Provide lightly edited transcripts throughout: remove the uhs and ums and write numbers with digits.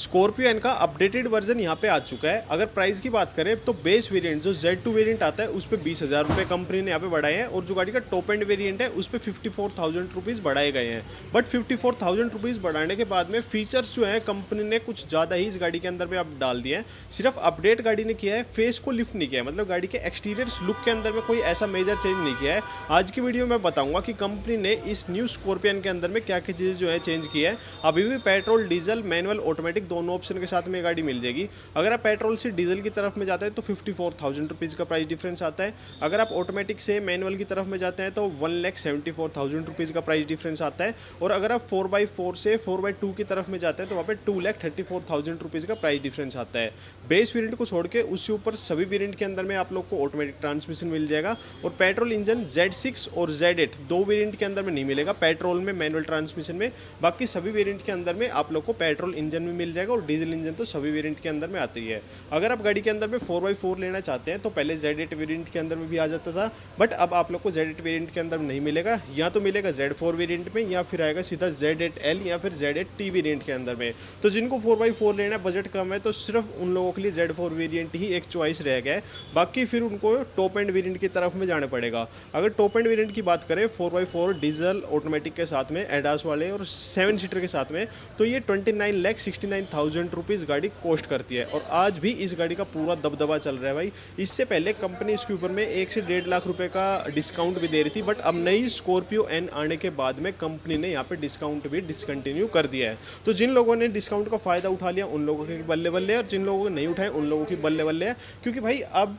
Scorpio N का updated version यहाँ पे आ चुका है। अगर प्राइस की बात करें तो बेस वेरिएंट जो Z2 वेरिएंट आता है उस पर 20,000 रुपये कंपनी ने यहाँ पे बढ़ाए हैं, और जो गाड़ी का टॉप एंड वेरिएंट है उस पर 54,000 रुपीज़ बढ़ाए गए हैं। बट 54,000 रुपीज़ बढ़ाने के बाद में फीचर्स जो है कंपनी ने कुछ ज़्यादा ही इस गाड़ी के अंदर में अब डाल दिए हैं। सिर्फ अपडेट गाड़ी ने किया है, फेस को लिफ्ट नहीं किया है, मतलब गाड़ी के एक्सटीरियर लुक के अंदर में कोई ऐसा मेजर चेंज नहीं किया है। आज की वीडियो में बताऊंगा कि कंपनी ने इस न्यू स्कॉर्पियन के अंदर में क्या क्या चीज़ जो है चेंज की है। अभी भी पेट्रोल, डीजल, मैनुअल, ऑटोमेटिक दोनों ऑप्शन के साथ में गाड़ी मिल जाएगी। अगर आप पेट्रोल से डीजल की तरफ में जाते हैं तो 54,000 रुपीज़ का प्राइस डिफरेंस आता है। अगर आप ऑटोमेटिक से मैनुअल की तरफ में जाते हैं तो 1,74,000 रुपीज़ का प्राइस डिफरेंस आता है। और अगर आप 4x4 से 4x2 की तरफ में जाते हैं तो वहाँ पे 2,34,000 रुपीज़ का प्राइस डिफरेंस आता है। बेस वेरिएंट को छोड़ के उससे ऊपर सभी वेरिएंट के अंदर में आप लोग को ऑटोमेटिक ट्रांसमिशन मिल जाएगा। और पेट्रोल इंजन Z6 और Z8 दो वेरिएंट के अंदर में नहीं मिलेगा, पेट्रोल में, मैनुअल ट्रांसमिशन में। बाकी सभी वेरिएंट के अंदर में आप लोग को पेट्रोल इंजन में मिल जाएगा, और डीजल इंजन तो सभी वेरिएंट के अंदर में आती है। अगर आप गाड़ी के अंदर में 4x4 लेना चाहते हैं तो पहले Z8 वेरिएंट के अंदर में भी आ जाता था, बट अब आप लोग को Z8 वेरिएंट के अंदर में नहीं मिलेगा। या तो मिलेगा Z4 वेरिएंट में, या फिर आएगा सीधा Z8L या फिर Z8T वेरिएंट के अंदर में। तो जिनको 4x4 लेना है, बजट कम है, तो सिर्फ उन लोगों के लिए Z4 वेरिएंट ही एक चॉइस रह गया है। बाकी फिर उनको टॉप एंड वेरिएंट की तरफ में जाना पड़ेगा। अगर टॉप एंड वेरिएंट की बात करें 4x4 डीजल ऑटोमेटिक के साथ में, एडास वाले और 7 सीटर के साथ में, तो ये 29,69,000 रुपीज़ गाड़ी कॉस्ट करती है। और आज भी इस गाड़ी का पूरा दबदबा चल रहा है भाई। इससे पहले कंपनी इसके ऊपर में 1 से 1.5 लाख रुपए का डिस्काउंट भी दे रही थी, बट अब नई स्कॉर्पियो एन आने के बाद में कंपनी ने यहाँ पे डिस्काउंट भी डिसकंटिन्यू कर दिया है। तो जिन लोगों ने डिस्काउंट का फ़ायदा उठा लिया उन लोगों के बल्ले बल्ले है, और जिन लोगों ने नहीं उठाए उन लोगों की बल्ले बल्ले है। क्योंकि भाई अब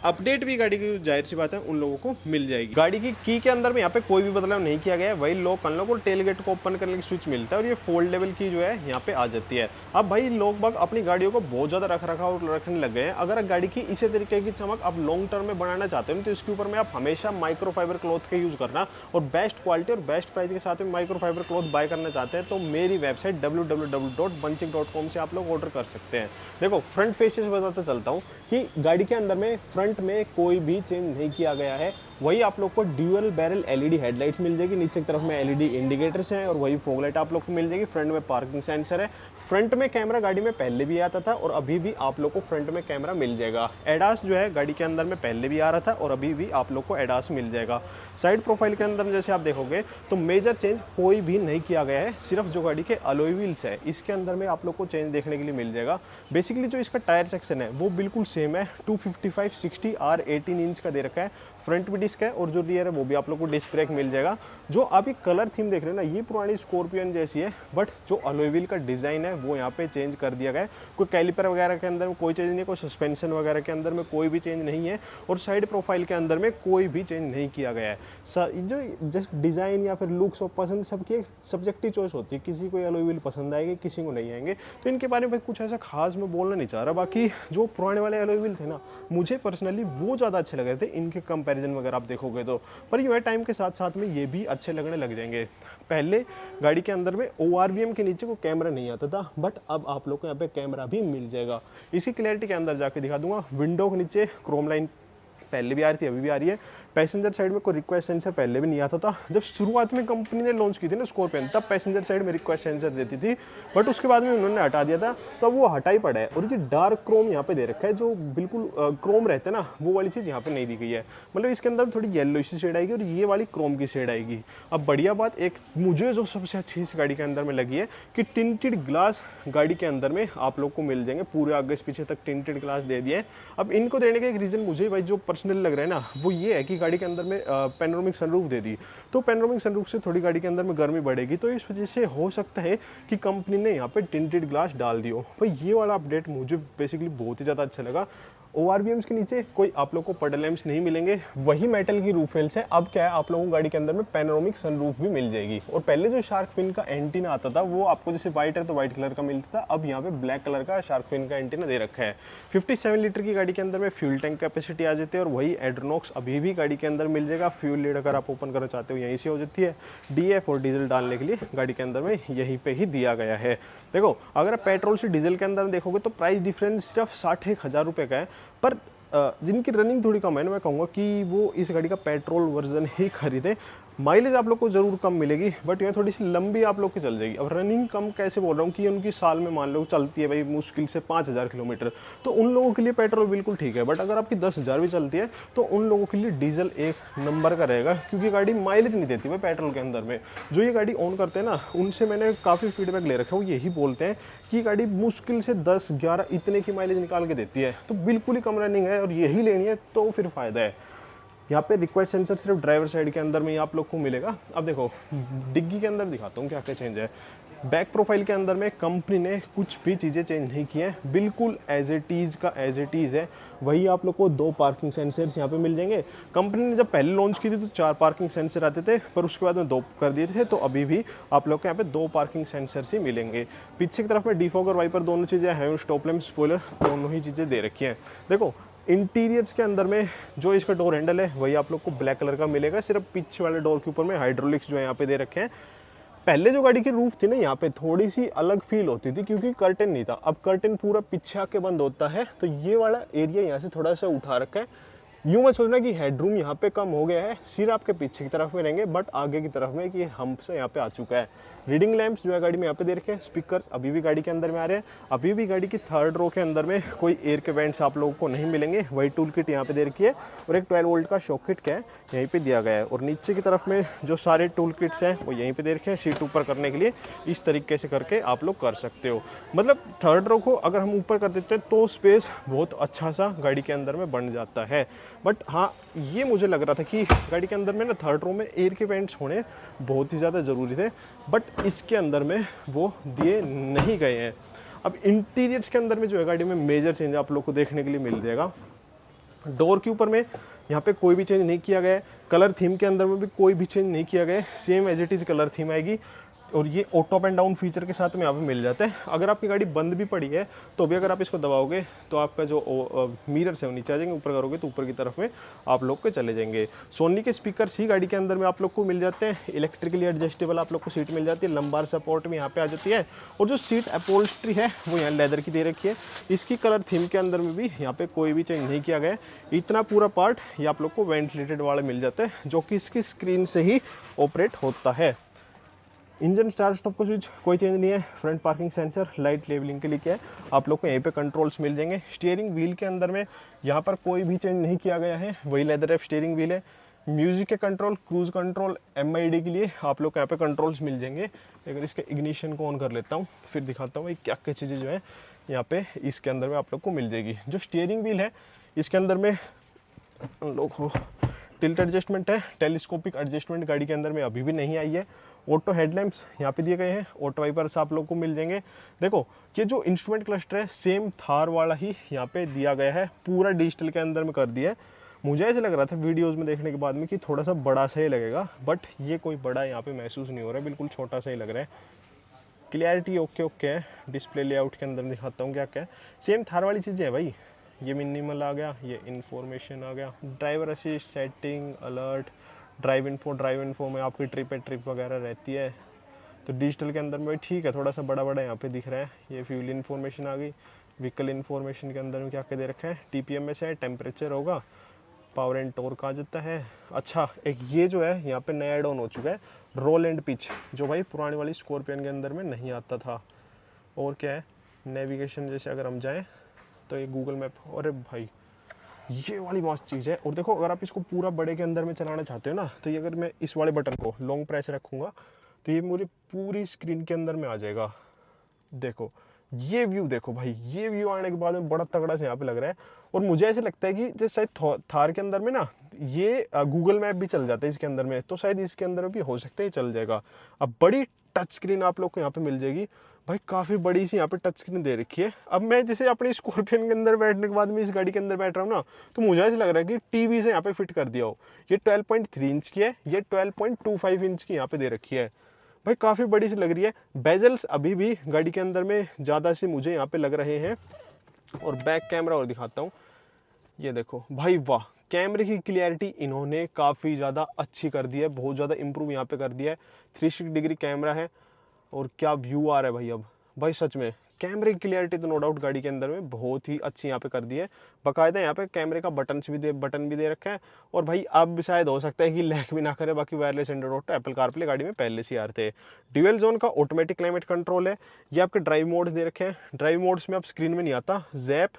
अपडेट भी गाड़ी की जाहिर सी बात है उन लोगों को मिल जाएगी। गाड़ी की के अंदर में यहाँ पे कोई भी बदलाव नहीं किया गया है, वही लॉक अनलॉक और टेल गेट को ओपन करने की स्विच मिलता है, और ये फोल्डेबल की जो है यहाँ पे आ जाती है। अब भाई लोग बाग अपनी गाड़ियों को बहुत ज़्यादा रखा और रखने लग गए हैं। अगर गाड़ी की इसी तरीके की चमक आप लॉन्ग टर्म में बनाना चाहते हैं तो इसके ऊपर में आप हमेशा माइक्रोफाइबर क्लॉथ का यूज़ करना, और बेस्ट क्वालिटी और बेस्ट प्राइस के साथ में माइक्रोफाइबर क्लॉथ बाय करना चाहते हैं तो मेरी वेबसाइट www.bunching.com से आप लोग ऑर्डर कर सकते हैं। देखो फ्रंट फेसेस बताते चलता हूँ कि गाड़ी के अंदर में फ्रंट में कोई भी चेंज नहीं किया गया है। वही आप लोग को ड्यूअल बैरल एलईडी हेडलाइट्स मिल जाएगी, नीचे की तरफ में एलईडी इंडिकेटर्स हैं, और वही फॉग लाइट आप लोग को मिल जाएगी। फ्रंट में पार्किंग सेंसर है। फ्रंट में कैमरा गाड़ी में पहले भी आता था और अभी भी आप लोग को फ्रंट में कैमरा मिल जाएगा। एडास जो है गाड़ी के अंदर में पहले भी आ रहा था और अभी भी आप लोग को एडास मिल जाएगा। साइड प्रोफाइल के अंदर जैसे आप देखोगे तो मेजर चेंज कोई भी नहीं किया गया है, सिर्फ जो गाड़ी के अलॉय व्हील्स है इसके अंदर में आप लोग को चेंज देखने के लिए मिल जाएगा। बेसिकली जो इसका टायर सेक्शन है वो बिल्कुल सेम है, 255/60 R18 इंच का दे रखा है। फ्रंट भी डिस्क है, और जो रियर है वो भी आप लोग को डिस्क ब्रेक मिल जाएगा। जो आप ये कलर थीम देख रहे हैं ना, ये पुरानी स्कॉर्पियन जैसी है, बट जो अलॉय व्हील का डिज़ाइन है वो यहाँ पे चेंज कर दिया गया है। कोई कैलिपर वगैरह के अंदर में कोई चेंज नहीं है, कोई सस्पेंशन वगैरह के अंदर में कोई भी चेंज नहीं है, और साइड प्रोफाइल के अंदर में कोई भी चेंज नहीं किया गया है। जो जस्ट डिज़ाइन या फिर लुक्स और पसंद सबकी एक सब्जेक्टिव चॉइस होती है, किसी को अलॉय व्हील पसंद आएंगे, किसी को नहीं आएंगे। तो इनके बारे में कुछ ऐसा खास मैं बोलना नहीं चाह रहा। बाकी जो पुराने वाले अलॉय व्हील थे ना, मुझे पर्सनली वो ज़्यादा अच्छे लग रहे थे इनके कंपैरिजन वगैरह आप देखोगे तो। पर यूँ है टाइम के साथ साथ में ये भी अच्छे लगने लग जाएंगे। पहले गाड़ी के अंदर में ORVM के नीचे को कैमरा नहीं आता था, बट अब आप लोग को यहाँ पे कैमरा भी मिल जाएगा। इसी क्लैरिटी के अंदर जाके दिखा दूंगा। विंडो के नीचे क्रोम लाइन पहले भी आ रही थी, अभी भी आ रही है। पैसेंजर साइड में कोई रिक्वेस्ट सेंसर पहले भी नहीं आता था। जब शुरुआत में कंपनी ने लॉन्च की थी ना स्कॉर्पियन, तब पैसेंजर साइड में रिक्वेस्ट सेंसर देती थी, बट उसके बाद में उन्होंने हटा दिया था, तो अब वो हटा ही पड़ा है। और ये डार्क क्रोम यहाँ पे दे रखा है, जो बिल्कुल क्रोम रहते हैं ना, वो वाली चीज़ यहाँ पे नहीं दी गई है। मतलब इसके अंदर थोड़ी येलो सी शेड आएगी और ये वाली क्रोम की शेड आएगी। अब बढ़िया बात एक मुझे जो सबसे अच्छी इस गाड़ी के अंदर में लगी है कि टिंटेड ग्लास गाड़ी के अंदर में आप लोग को मिल जाएंगे, पूरे आगे से पीछे तक टिंटेड ग्लास दे दिए हैं। अब इनको देने का एक रीज़न मुझे भाई जो पर्सनल लग रहा है ना, वो ये है कि गाड़ी के अंदर में पैनोरामिक सनरूफ दे दी, तो पैनोरामिक सनरूफ से थोड़ी गाड़ी के अंदर में गर्मी बढ़ेगी, तो इस वजह से हो सकता है कि कंपनी ने यहाँ पे टिंटेड ग्लास डाल दियो। भाई ये वाला अपडेट मुझे बेसिकली बहुत ही ज़्यादा अच्छा लगा। ORVMs के नीचे कोई आप लोग को पडल लैंप्स नहीं मिलेंगे, वही मेटल की रूफ रेल्स है। अब क्या है, आप लोगों को गाड़ी के अंदर में पैनोरामिक सनरूफ भी मिल जाएगी। और पहले जो शार्क फिन का एंटीना आता था वो आपको जैसे व्हाइट है तो व्हाइट कलर का मिलता था, अब यहाँ पे ब्लैक कलर का शार्क फिन का एंटीना दे रखा है। 57 लीटर की गाड़ी के अंदर में फ्यूल टैंक कैपेसिटी आ जाती है, और वही एड्रोनॉक्स अभी भी गाड़ी के अंदर मिल जाएगा। फ्यूल लीड अगर आप ओपन करना चाहते हो यहीं से हो जाती है। DF और डीजल डालने के लिए गाड़ी के अंदर में यहीं पे ही दिया गया है। देखो अगर आप पेट्रोल से डीजल के अंदर देखोगे तो प्राइस डिफरेंस सिर्फ 61,000 रुपये का है, पर जिनकी रनिंग थोड़ी कम है ना, मैं कहूँगा कि वो इस गाड़ी का पेट्रोल वर्जन ही खरीदें। माइलेज आप लोग को जरूर कम मिलेगी, बट ये थोड़ी सी लंबी आप लोग की चल जाएगी। अब रनिंग कम कैसे बोल रहा हूँ कि उनकी साल में मान लो चलती है भाई मुश्किल से 5000 किलोमीटर, तो उन लोगों के लिए पेट्रोल बिल्कुल ठीक है। बट अगर आपकी 10,000 भी चलती है तो उन लोगों के लिए डीजल एक नंबर का रहेगा, क्योंकि गाड़ी माइलेज नहीं देती भाई पेट्रोल के अंदर में। जो ये गाड़ी ऑन करते हैं ना, उनसे मैंने काफ़ी फीडबैक ले रखा है, वो यही बोलते हैं कि गाड़ी मुश्किल से 10-11 इतने की माइलेज निकाल के देती है। तो बिल्कुल ही कम रनिंग है और यही लेनी है तो फिर फ़ायदा है। यहाँ पे रिक्वेस्ट सेंसर सिर्फ ड्राइवर साइड के अंदर में ही आप लोग को मिलेगा। अब देखो डिग्गी के अंदर दिखाता हूँ क्या क्या चेंज है। बैक प्रोफाइल के अंदर में कंपनी ने कुछ भी चीज़ें चेंज नहीं की हैं, बिल्कुल एज इट इज़ का एज इट इज़ है। वही आप लोग को 2 पार्किंग सेंसर्स यहाँ पे मिल जाएंगे। कंपनी ने जब पहले लॉन्च की थी तो 4 पार्किंग सेंसर आते थे, पर उसके बाद में 2 कर दिए थे, तो अभी भी आप लोग को यहाँ पे 2 पार्किंग सेंसर्स ही मिलेंगे। पीछे की तरफ में डिफॉग और वाइपर दोनों चीज़ें हैं, स्टॉप लैम्प स्पॉइलर दोनों ही चीज़ें दे रखी हैं। देखो इंटीरियर्स के अंदर में जो इसका डोर हैंडल है वही आप लोग को ब्लैक कलर का मिलेगा, सिर्फ पीछे वाले डोर के ऊपर में हाइड्रोलिक्स जो है यहाँ पे दे रखे हैं। पहले जो गाड़ी की रूफ थी ना, यहाँ पे थोड़ी सी अलग फील होती थी क्योंकि कर्टन नहीं था। अब कर्टन पूरा पीछे आके बंद होता है, तो ये वाला एरिया यहाँ से थोड़ा सा उठा रखा है। यूँ मत सोचना कि हेडरूम यहाँ पे कम हो गया है, सिर्फ आपके पीछे की तरफ में रहेंगे, बट आगे की तरफ में कि हम से यहाँ पे आ चुका है। रीडिंग लैंप्स जो है गाड़ी में यहाँ पे दे रखे हैं। स्पीकर्स अभी भी गाड़ी के अंदर में आ रहे हैं। अभी भी गाड़ी की 3rd रो के अंदर में कोई एयर के वेंट्स आप लोगों को नहीं मिलेंगे। वही टूल किट यहाँ पे दे रखी है और एक 12 वोल्ट का शॉक किट क्या है यहीं पे दिया गया है। और नीचे की तरफ में जो सारे टूल किट्स हैं वो यहीं पे दे रखे हैं। सीट ऊपर करने के लिए इस तरीके से करके आप लोग कर सकते हो। मतलब 3rd रो को अगर हम ऊपर कर देते हैं तो स्पेस बहुत अच्छा सा गाड़ी के अंदर में बन जाता है। बट हाँ, ये मुझे लग रहा था कि गाड़ी के अंदर में ना 3rd रो में एयर के वेंट्स होने बहुत ही ज़्यादा ज़रूरी थे, बट इसके अंदर में वो दिए नहीं गए हैं। अब इंटीरियर्स के अंदर में जो है गाड़ी में मेजर चेंज आप लोग को देखने के लिए मिल जाएगा। डोर के ऊपर में यहाँ पे कोई भी चेंज नहीं किया गया है। कलर थीम के अंदर में भी कोई भी चेंज नहीं किया गया है, same as it is colour theme आएगी। और ये auto up and down feature के साथ में यहाँ पे मिल जाता है। अगर आपकी गाड़ी बंद भी पड़ी है तो भी अगर आप इसको दबाओगे तो आपका जो मिरर्स है वो नीचे आ जाएंगे, ऊपर करोगे तो ऊपर की तरफ में आप लोग के चले जाएंगे। सोनी के स्पीकर्स ही गाड़ी के अंदर में आप लोग को मिल जाते हैं। इलेक्ट्रिकली एडजस्टेबल आप लोग को सीट मिल जाती है, लंबार सपोर्ट में यहाँ पे आ जाती है। और जो सीट अपहोल्स्ट्री है वो यहाँ लेदर की दे रखी है। इसकी कलर थीम के अंदर में भी यहाँ पे कोई भी चेंज नहीं किया गया है। इतना पूरा पार्ट ये आप लोग को वेंटिलेटेड वाला मिल जाता है, जो कि इसकी स्क्रीन से ही ऑपरेट होता है। इंजन स्टार्ट स्टॉप का स्विच कोई चेंज नहीं है। Front parking sensor, light levelling के लिए क्या है आप लोग को यहीं पे कंट्रोल्स मिल जाएंगे। स्टीयरिंग व्हील के अंदर में यहाँ पर कोई भी चेंज नहीं किया गया है, वही लेदर रैप स्टीयरिंग व्हील है। म्यूजिक के कंट्रोल, क्रूज कंट्रोल, MID के लिए आप लोग को यहाँ पे कंट्रोल्स मिल जाएंगे। अगर इसके इग्निशन को ऑन कर लेता हूँ फिर दिखाता हूँ क्या क्या चीज़ें जो है यहाँ पे इसके अंदर में आप लोग को मिल जाएगी। जो स्टीयरिंग व्हील है इसके अंदर में लोग हो टिल्ट एडजस्टमेंट है। टेलीस्कोपिक एडजस्टमेंट गाड़ी के अंदर में अभी भी नहीं आई है। ऑटो हेडलैम्प्स यहाँ पे दिए गए हैं। ऑटो वाइपर्स आप लोग को मिल जाएंगे। देखो ये जो इंस्ट्रूमेंट क्लस्टर है सेम थार वाला ही यहाँ पे दिया गया है, पूरा डिजिटल के अंदर में कर दिया है। मुझे ऐसे लग रहा था वीडियोस में देखने के बाद में कि थोड़ा सा बड़ा सा ही लगेगा, बट ये कोई बड़ा यहाँ पे महसूस नहीं हो रहा है, बिल्कुल छोटा सा ही लग रहा है। क्लियरिटी ओके है। डिस्प्ले लेआउट के अंदर दिखाता हूँ क्या क्या है। सेम थार वाली चीज़ें हैं भाई। ये मिनिमल आ गया, ये इन्फॉर्मेशन आ गया, driver assist, setting, alert, drive info में आपकी ट्रिप वगैरह रहती है। तो डिजिटल के अंदर में ठीक है, थोड़ा सा बड़ा बड़ा यहाँ पे दिख रहा है। ये फ्यूल इन्फॉर्मेशन आ गई। व्हीकल इन्फॉर्मेशन के अंदर में क्या क्या दे रखा है, TPMS है, टेम्परेचर होगा, पावर एंड टॉर्क आ जाता है। अच्छा एक ये जो है यहाँ पे नया एड ऑन हो चुका है, रोल एंड पिच, जो भाई पुरानी वाली स्कॉर्पियन के अंदर में नहीं आता था। और क्या है, नेविगेशन, जैसे अगर हम जाएँ तो ये गूगल मैप, अरे भाई ये वाली मस्त चीज़ है। और देखो अगर आप इसको पूरा बड़े के अंदर में चलाना चाहते हो ना, तो ये अगर मैं इस वाले बटन को लॉन्ग प्रेस रखूँगा तो ये मेरी पूरी स्क्रीन के अंदर में आ जाएगा। देखो ये व्यू, देखो भाई ये व्यू आने के बाद में बड़ा तगड़ा से यहाँ पे लग रहा है। और मुझे ऐसे लगता है कि जैसे शायद थार के अंदर में ना ये गूगल मैप भी चल जाता है इसके अंदर में, तो शायद इसके अंदर भी हो सकता है चल जाएगा। अब बड़ी टच स्क्रीन आप लोग को यहाँ पे मिल जाएगी भाई, काफ़ी बड़ी सी यहाँ पे टच स्क्रीन दे रखी है। अब मैं जैसे अपनी स्कॉर्पियन के अंदर बैठने के बाद में इस गाड़ी के अंदर बैठ रहा हूँ ना, तो मुझे ऐसा लग रहा है कि टीवी से यहाँ पे फिट कर दिया हो। ये 12.3 इंच की है, ये 12.25 इंच की यहाँ पे दे रखी है भाई, काफ़ी बड़ी सी लग रही है। बेजल्स अभी भी गाड़ी के अंदर में ज़्यादा से मुझे यहाँ पे लग रहे हैं। और बैक कैमरा और दिखाता हूँ, ये देखो भाई वाह, कैमरे की क्लियरिटी इन्होंने काफ़ी ज़्यादा अच्छी कर दी है, बहुत ज़्यादा इंप्रूव यहाँ पे कर दिया है। 360 डिग्री कैमरा है और क्या व्यू आ रहा है भाई। अब भाई सच में कैमरे की क्लियरिटी तो नो डाउट गाड़ी के अंदर में बहुत ही अच्छी यहाँ पे कर दी है। बाकायदा यहाँ पे कैमरे का बटन भी दे रखा है। और भाई अब शायद हो सकता है कि लैग भी ना करे, बाकी wireless Android auto Apple CarPlay गाड़ी में पहले से आ रहे थे। ड्यूअल जोन का ऑटोमेटिक क्लाइमेट कंट्रोल है। ये आपके ड्राइव मोड्स दे रखे हैं। ड्राइव मोड्स में आप स्क्रीन में नहीं आता, जैप,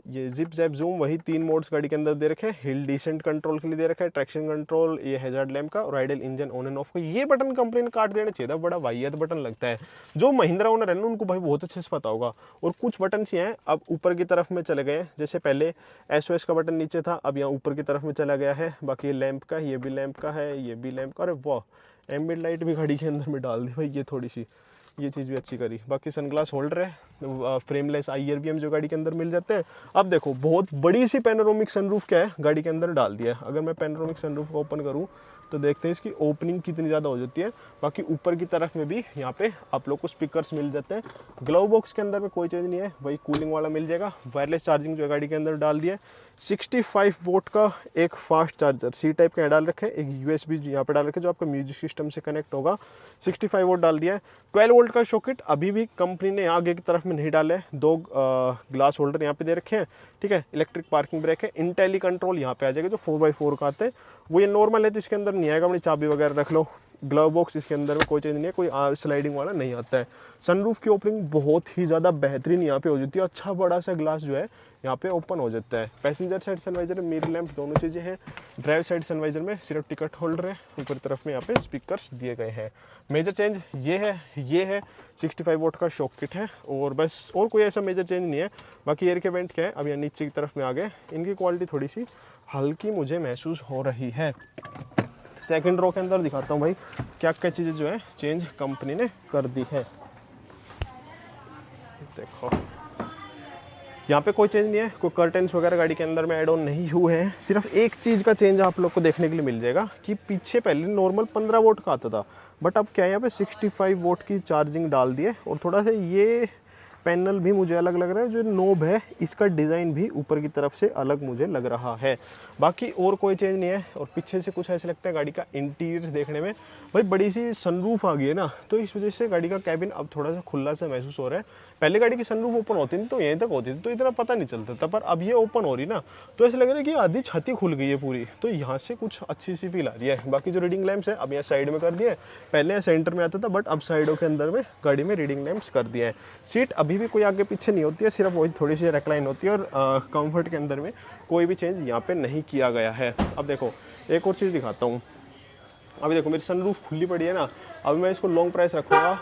ये जिप जैप जूम, वही 3 मोड्स गाड़ी के अंदर दे रखे हैं। हिल डिसेंट कंट्रोल के लिए दे रखा है, ट्रैक्शन कंट्रोल, ये हैजार्ड लैम्प का, और idle engine on and off का। ये बटन कंपनी ने काट देना चाहिए था, बड़ा वाहियात बटन लगता है। जो महिंद्रा ओनर है ना उनको भाई बहुत अच्छे से पता होगा। और कुछ बटन ही हैं अब ऊपर की तरफ में चले गए हैं, जैसे पहले SOS का बटन नीचे था, अब यहाँ ऊपर की तरफ में चला गया है। बाकी ये लैम्प का, ये भी लैम्प का है, ये भी लैम्प का। अरे वाह, एम्बिएंट लाइट भी गाड़ी के अंदर में डाल दी भाई, ये थोड़ी सी ये चीज़ भी अच्छी करी। बाकी सनग्लास होल्डर है, फ्रेमलेस IRBM जो गाड़ी के अंदर मिल जाते हैं। अब देखो बहुत बड़ी सी पैनोरामिक सनरूफ क्या है गाड़ी के अंदर डाल दिया है। अगर मैं पैनोरामिक सनरूफ को ओपन करूँ तो देखते हैं इसकी ओपनिंग कितनी ज़्यादा हो जाती है। बाकी ऊपर की तरफ में भी यहाँ पे आप लोग को स्पीकर्स मिल जाते हैं। ग्लव बॉक्स के अंदर में कोई चीज़ नहीं है, वही कूलिंग वाला मिल जाएगा। वायरलेस चार्जिंग जो है गाड़ी के अंदर डाल दिया है। 65 वोट का एक फास्ट चार्जर C टाइप का डाल रखे है। एक USB यहाँ पे डाल रखे जो आपका म्यूजिक सिस्टम से कनेक्ट होगा। 65 वोट डाल दिया है। 12 वोल्ट का शॉकेट अभी भी कंपनी ने आगे की तरफ में नहीं डाले है। 2 ग्लास होल्डर यहाँ पे दे रखे हैं, ठीक है। इलेक्ट्रिक पार्किंग ब्रेक है। इंटेली कंट्रोल यहाँ पे आ जाएगा जो 4x4 का आता है, वो ये नॉर्मल है तो इसके अंदर नहीं आएगा, अपनी चाबी वगैरह रख लो। ग्लव बॉक्स इसके अंदर में कोई चीज़ नहीं है, कोई स्लाइडिंग वाला नहीं आता है। सनरूफ की ओपनिंग बहुत ही ज़्यादा बेहतरीन यहाँ पे हो जाती है। अच्छा बड़ा सा ग्लास जो है यहाँ पे ओपन हो जाता है। पैसेंजर साइड सनवाइजर में मिरर लैंप दोनों चीज़ें हैं। ड्राइव साइड सनवाइजर में सिर्फ टिकट होल्डर है। ऊपर तरफ में यहाँ पे स्पीकर्स दिए गए हैं। मेजर चेंज ये है 65 वोट का शॉक किट है, और बस और कोई ऐसा मेजर चेंज नहीं है। बाकी एयर के वेंट क्या है, अब यहाँ नीचे की तरफ में आ गए, इनकी क्वालिटी थोड़ी सी हल्की मुझे महसूस हो रही है। सेकंड रो के अंदर दिखाता हूँ भाई क्या क्या चीज़ें जो है चेंज कंपनी ने कर दी है। देखो यहाँ पे कोई चेंज नहीं है, कोई कर्टेन्स वगैरह गाड़ी के अंदर में ऐड ऑन नहीं हुए हैं। सिर्फ एक चीज़ का चेंज आप लोग को देखने के लिए मिल जाएगा कि पीछे पहले नॉर्मल 15 वोट का आता था, बट अब क्या है यहाँ पे 65 वोट की चार्जिंग डाल दी है। और थोड़ा सा ये पैनल भी मुझे अलग लग रहा है, जो नोब है इसका डिज़ाइन भी ऊपर की तरफ से अलग मुझे लग रहा है। बाकी और कोई चेंज नहीं है। और पीछे से कुछ ऐसे लगता है गाड़ी का इंटीरियर देखने में, भाई बड़ी सी सनरूफ आ गई है ना, तो इस वजह से गाड़ी का कैबिन अब थोड़ा सा खुला सा महसूस हो रहा है। पहले गाड़ी की सनरूफ ओपन होती थी तो यहीं तक होती थी तो इतना पता नहीं चलता था, पर अब ये ओपन हो रही ना तो ऐसा लग रहा है कि आधी छत ही खुल गई है पूरी, तो यहाँ से कुछ अच्छी सी फील आ रही है। बाकी जो रीडिंग लैंप्स है अब यहाँ साइड में कर दिया है, पहले सेंटर में आता था बट अब साइडों के अंदर में गाड़ी में रीडिंग लैंप्स कर दिया है। सीट अभी भी कोई आगे पीछे नहीं होती है, सिर्फ वही थोड़ी सी रेक्लाइन होती है। और कंफर्ट के अंदर में कोई भी चेंज यहाँ पे नहीं किया गया है। अब देखो एक और चीज़ दिखाता हूँ। अभी देखो मेरी सनरूफ खुली पड़ी है ना, अभी मैं इसको लॉन्ग प्रेस रखूँगा,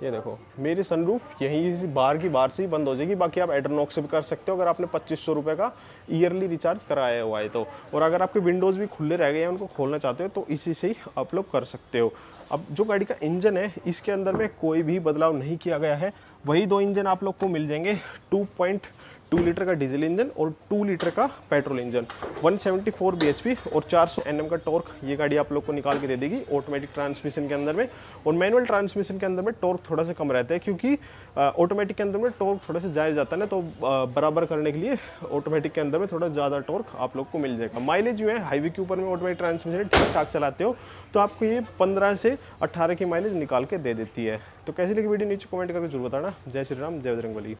ये देखो मेरी सनरूफ यहीं बाहर की बाहर से ही बंद हो जाएगी। बाकी आप एड्रोनॉक्स से भी कर सकते हो अगर आपने 2500 रुपये का ईयरली रिचार्ज कराया हुआ है तो। और अगर आपके विंडोज़ भी खुले रह गए हैं उनको खोलना चाहते हो तो इसी से ही आप लोग कर सकते हो। अब जो गाड़ी का इंजन है इसके अंदर में कोई भी बदलाव नहीं किया गया है, वही 2 इंजन आप लोग को मिल जाएंगे। 2.2 लीटर का डीजल इंजन और 2 लीटर का पेट्रोल इंजन। 174 bhp और 400 Nm का टॉर्क ये गाड़ी आप लोग को निकाल के दे देगी ऑटोमेटिक ट्रांसमिशन के अंदर में। और मैनुअल ट्रांसमिशन के अंदर में टॉर्क थोड़ा सा कम रहता है, क्योंकि ऑटोमेटिक के अंदर में टॉर्क थोड़ा सा ज़्यादा जाता है ना, तो बराबर करने के लिए ऑटोमेटिक के अंदर में थोड़ा ज़्यादा टॉर्क आप लोग को मिल जाएगा। माइलेज जो है हाईवे के ऊपर में ऑटोमेटिक ट्रांसमिशन ठीक ठाक चलाते हो तो आपको ये 15 से 18 की माइलेज निकाल के दे देती है। तो कैसी लगी वीडियो नीचे कमेंट करके जरूर बताना। जय श्री राम, जय बजरंगबली।